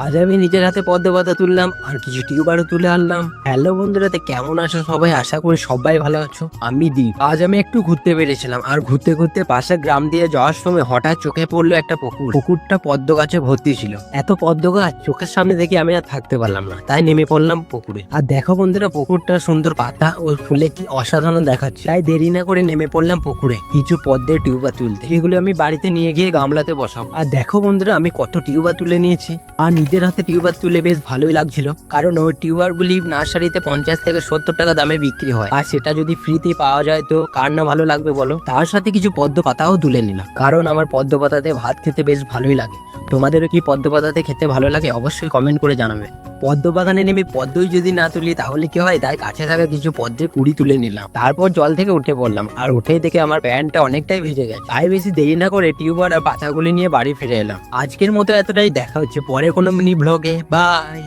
আজ আমি নিজের হাতে পদ্ম পাতা তুললাম আর কিছু টিউবারও তুলে আনলাম। হ্যালো বন্ধুরা, তো কেমন আছো সবাই? আশা করি সবাই ভালো আছো। আমি দীপ। আজ আমি একটু ঘুরতে বেরিয়েছিলাম আর ঘুরতে ঘুরতে পাশের গ্রাম দিয়ে যাওয়ার সময় হঠাৎ চোখে পড়লো একটা পুকুর। পুকুরটা পদ্ম গাছে ভর্তি ছিল। এত পদ্ম গাছ চোখের সামনে দেখে আমি আর থাকতে পারলাম না, তাই নেমে পড়লাম পুকুরে। আর দেখো বন্ধুরা, পুকুরটা সুন্দর পাতা ও ফুলে কি অসাধারণ দেখাচ্ছে। তাই দেরি না করে নেমে পড়লাম পুকুরে কিছু পদ্মের টিউবার তুলতে। এগুলো আমি বাড়িতে নিয়ে গিয়ে গামলাতে বসাবো। আর দেখো বন্ধুরা, আমি কত টিউবার তুলে নিয়েছি। আর নিজের হাতে টিউবার তুলে বেশ ভালোই লাগছিল, কারণ ওই টিউবার গুলি নার্সারিতে 50 থেকে 70 টাকা দামে বিক্রি হয়। আর সেটা যদি ফ্রিতে পাওয়া যায় তো কার না ভালো লাগবে বলো। তার সাথে কিছু পদ্ম পাতাও তুলে নিলাম, কারণ আমার পদ্ম পাতাতে ভাত খেতে বেশ ভালোই লাগে। তোমাদেরও কি পদ্ম পাতাতে খেতে ভালো লাগে? অবশ্যই কমেন্ট করে জানাবে। পদ্ম বাগানে নেমে পদ্মই যদি না তুলি তাহলে কি হয়, তাই কাছে থাকা কিছু পদ্মের কুড়ি তুলে নিলাম। তারপর জল থেকে উঠে পড়লাম, আর উঠেই দেখে আমার প্যান্টটা অনেকটাই ভিজে গেছে। তাই বেশি দেরি না করে টিউবার আর পাতাগুলি নিয়ে বাড়ি ফিরে এলাম। আজকের মতো এতটাই, দেখা হচ্ছে পরে কোনো মিনি ব্লগে। বাই।